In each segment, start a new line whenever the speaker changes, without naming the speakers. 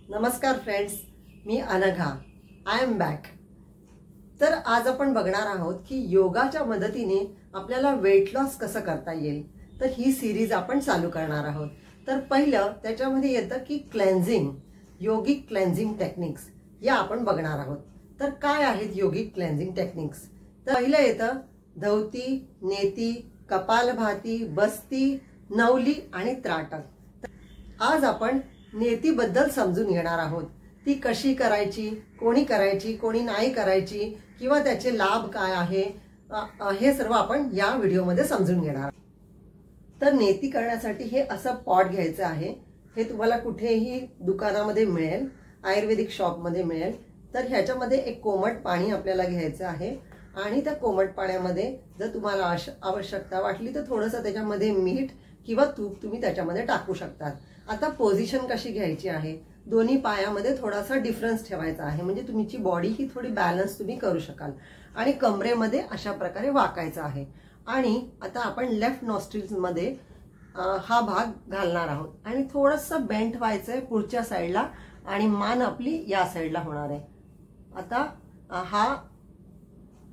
नमस्कार friends, me Anagha. I am back. तर आज आपण बघणार आहोत की योगाच्या मदतीने आपल्याला वेट लॉस कसं करता येईल. तर ही सिरीज आपण चालू करणार आहोत. तर पहिलं त्याच्यामध्ये येतं की क्लेन्झिंग, योगिक क्लेन्झिंग टेक्निक्स या आपण बघणार आहोत. तर काय आहेत योगिक क्लेन्झिंग टेक्निक्स? तर पहिलं येतं धौती, नेती, कपालभाती, बस्ती, नवली आणि त्राटक. आज आपण नेतीबद्दल समजून घेणार आहोत. ती कशी करायची, कोणी नाही करायची किंवा त्याचे लाभ काय आहे, हे सर्व आपण या व्हिडिओमध्ये समजून घेणार. तर नेती करण्यासाठी हे असं पॉट घ्यायचं आहे. हे तुम्हाला कुठेही दुकानामध्ये मिळेल, आयुर्वेदिक शॉपमध्ये मिळेल. तर ह्याच्यामध्ये एक कोमट पाणी आपल्याला घ्यायचं आहे आणि त्या कोमट पाण्यामध्ये जर तुम्हाला आवश्यकता वाटली तर थोडंसं त्याच्यामध्ये मीठ किंवा तूप तुम्ही त्याच्यामध्ये टाकू शकतात. आता पोझिशन कशी घ्यायची आहे, दोन्ही पायामध्ये थोडासा डिफरन्स ठेवायचा आहे, म्हणजे तुमची बॉडी ही थोडी बॅलन्स तुम्ही करू शकाल. आणि कमरेमध्ये अशा प्रकारे वाकायचं आहे. आणि आता आपण लेफ्ट नॉस्ट्रिल्स मध्ये हा भाग घालणार आहोत आणि थोडंसं बेंट व्हायचंय पुढच्या साईडला आणि मान आपली या साईडला होणार आहे. आता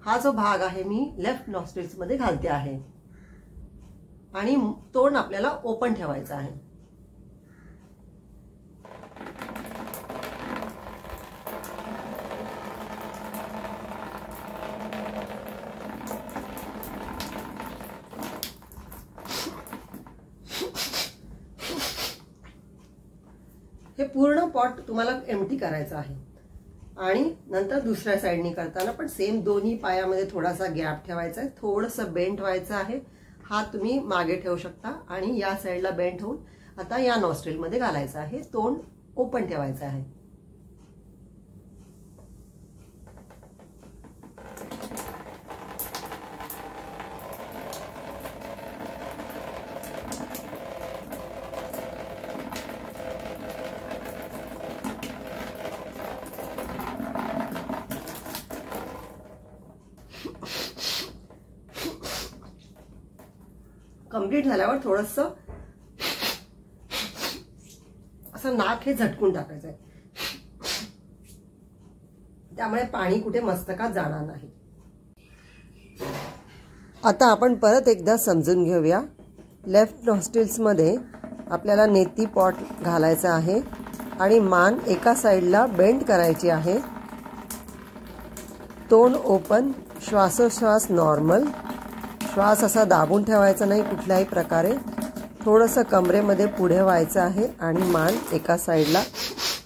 हा जो भाग आहे मी लेफ्ट नॉस्ट्रिल्स मध्ये घालते आहे आणि तोंड आपल्याला ओपन ठेवायचं आहे. हे पूर्ण पॉट तुम्हाला एम्प्टी करायचं आहे. आणि नंतर दुसऱ्या साईडनी करताना पण सेम दोन्ही पायामध्ये थोडासा गॅप ठेवायचा आहे, थोडंसं बेंट व्हायचं आहे. हात तुम्ही मागे ठेवू शकता आणि या साईडला बेंट होऊन आता या नॉस्ट्रिल मध्ये घालायचं आहे. तोंड ओपन ठेवायचं आहे. कंप्लीट झाल्यावर थोडंसं असं नाक हे झटकून टाकायचं आहे, त्यामुळे पाणी कुठे मस्तकात जाणार नाही. आता आपण परत एकदा समजून घेऊया. लेफ्ट नॉस्ट्रिल्स मध्ये आपल्याला नेती पॉट घालायचा आहे आणि मान एका साईडला बेंड करायची आहे. तोंड ओपन, श्वासोश्वास नॉर्मल. श्वास असा दाबून ठेवायचा नाही कुठल्याही प्रकारे. थोडंसं कमरेमध्ये पुढे व्हायचं आहे आणि मान एका साईडला.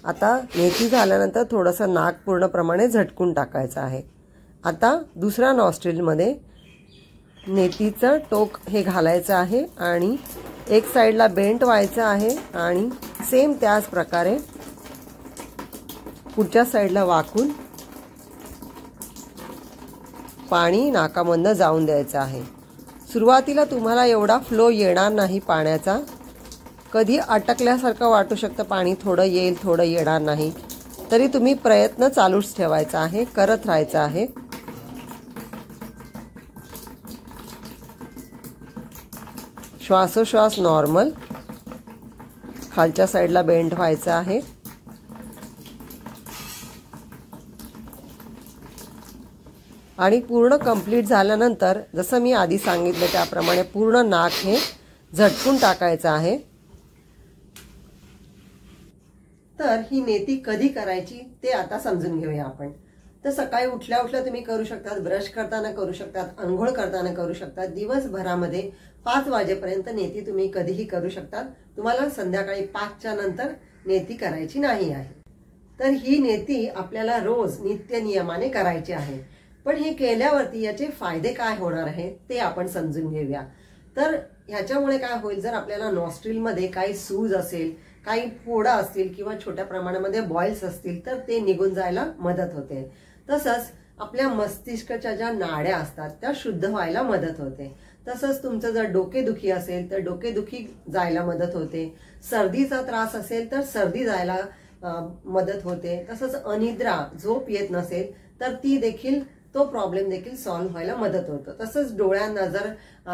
आता नेती झाल्यानंतर थोडंसं नाक पूर्णप्रमाणे झटकून टाकायचं आहे. आता दुसऱ्या नॉस्ट्रिलमध्ये नेतीचं टोक हे घालायचं आहे आणि एक साईडला बेंट व्हायचं आहे आणि सेम त्याच प्रकारे पुढच्या साईडला वाकून पाणी नाकामधनं जाऊन द्यायचं आहे. सुरुवातीला तुम्हाला एवढा फ्लो येणार नाही पाण्याचा, कधी अटकल्यासारखं वाटू शकतं, पाणी थोडं येईल थोडं येणार नाही, तरी तुम्ही प्रयत्न चालूच ठेवायचा आहे, करत राहायचं आहे. श्वासोश्वास नॉर्मल, खालच्या साईडला बेंड व्हायचं आहे. आणि पूर्ण कंप्लीट झाल्यानंतर जसं मी आधी सांगितलं त्याप्रमाणे पूर्ण नाक हे झटकून टाकायचं आहे. तर ही नेती कधी करायची ते आता समजून घेऊया आपण. तर सकाळी उठल्या उठल्या तुम्ही करू शकतात, ब्रश करताना करू शकतात, अंघोळ करताना करू शकतात. दिवसभरामध्ये 5 वाजेपर्यंत नेती तुम्ही कधीही करू शकतात. तुम्हाला संध्याकाळी 5च्या नंतर नेती करायची नाही आहे. तर ही नेती आपल्याला रोज नित्य नियमाने करायची आहे. पण हे केल्यावरती याचे फायदे काय होणार आहे ते आपण समजून घेऊया. तर ह्याच्यामुळे काय होईल, जर आपल्याला नॉस्ट्रिलमध्ये काही सूज असेल, काही फोडा असतील किंवा छोट्या प्रमाणामध्ये बॉइल्स असतील तर ते निघून जायला मदत होते. तसंच आपल्या मस्तिष्काच्या ज्या नाड्या असतात त्या शुद्ध व्हायला मदत होते. तसंच तुमचं जर डोकेदुखी असेल तर डोकेदुखी जायला मदत होते. सर्दीचा त्रास असेल तर सर्दी जायला मदत होते. तसंच अनिद्रा, झोप येत नसेल तर ती देखील तो प्रॉब्लेम देखील सॉल्व्ह व्हायला मदत होतं. तसंच डोळ्यांना जर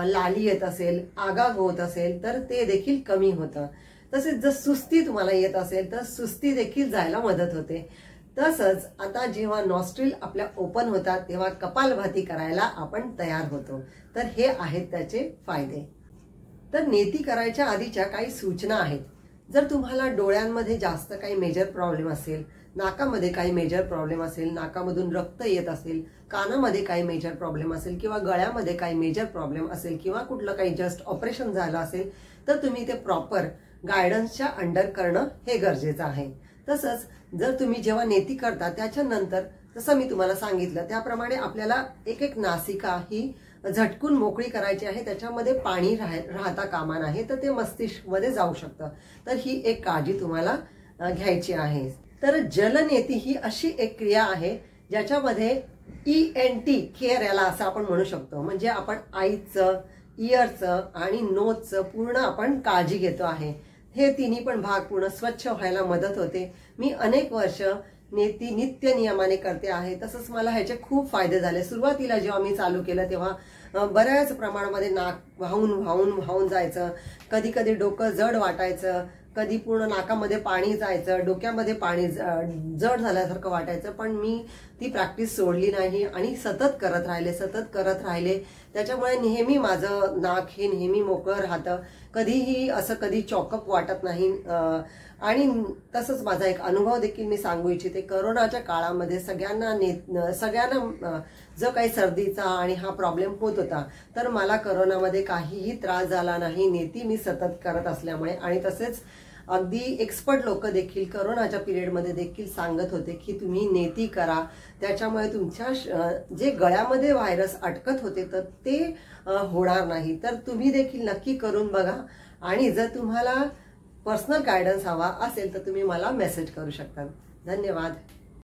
लाली येत असेल, आगाग होत असेल तर ते देखील कमी होतं. तसेच जर सुस्ती तुम्हाला येत असेल तर सुस्ती देखील जायला मदत होते. तसंच आता जेव्हा नॉस्ट्रिल आपल्या ओपन होतात तेव्हा कपालभाती करायला आपण तयार होतो. तर हे आहेत त्याचे फायदे. तर नेती करायच्या आधीच्या काही सूचना आहेत. जर तुम्हाला डोळ्यांमध्ये जास्त काही मेजर प्रॉब्लेम असेल, नाकामध्ये काही मेजर प्रॉब्लेम असेल, नाकामधून रक्त येत असेल, कानामध्ये काही मेजर प्रॉब्लेम असेल किंवा गळ्यामध्ये काही मेजर प्रॉब्लेम असेल किंवा कुठलं काही जस्ट ऑपरेशन झालं असेल तर तुम्ही ते प्रॉपर गायडन्सच्या अंडर करणं हे गरजेचं आहे. तसंच जर तुम्ही जेव्हा नेती करता त्याच्यानंतर जसं मी तुम्हाला सांगितलं त्याप्रमाणे आपल्याला एक एक नासिका ही झटकून मोकळी करायची आहे. त्याच्यामध्ये पाणी राहता कामा नये तर ते मस्तिष्कमध्ये जाऊ शकतं. तर ही एक काळजी तुम्हाला घ्यायची आहे. तर जलनेती ही अशी एक क्रिया आहे ज्याच्यामध्ये ENT केअर याला असं आपण म्हणू शकतो. म्हणजे आपण आईचं, इयरचं आणि नोजचं पूर्ण आपण काळजी घेतो आहे. हे तिन्ही पण भाग पूर्ण स्वच्छ व्हायला मदत होते. मी अनेक वर्ष नेती नित्य नियमाने करते आहे. तसंच मला ह्याचे खूप फायदे झाले. सुरुवातीला जेव्हा मी चालू केलं तेव्हा बऱ्याच प्रमाणामध्ये नाक वाहून जायचं, कधी कधी डोकं जड वाटायचं, कधी पूर्ण नाकामध्ये पाणी जायचं, डोक्यामध्ये पाणी जड झाल्यासारखं वाटायचं. पण मी ती प्रॅक्टिस सोडली नाही आणि सतत करत राहिले. त्याच्यामुळे नेहमी माझं नाक हे नेहमी मोकळं राहतं. कधीही असं कधी चॉकअप वाटत नाही. आणि तसंच माझा एक अनुभव देखील मी सांगू इच्छिते. करोनाच्या काळामध्ये सगळ्यांना जो काही सर्दीचा आणि हा प्रॉब्लेम होत होता तर मला करोनामध्ये काहीही त्रास झाला नाही, नेती मी सतत करत असल्यामुळे. आणि तसेच अगदी एक्सपर्ट लोक देखील करोनाच्या पिरियडमध्ये देखील सांगत होते की तुम्ही नेती करा, त्याच्यामुळे तुमच्या जे गळ्यामध्ये व्हायरस अटकत होते तर ते होणार नाही. तर तुम्ही देखील नक्की करून बघा. आणि जर तुम्हाला पर्सनल गायडन्स हवा असेल तर तुम्ही मला मेसेज करू शकता. धन्यवाद.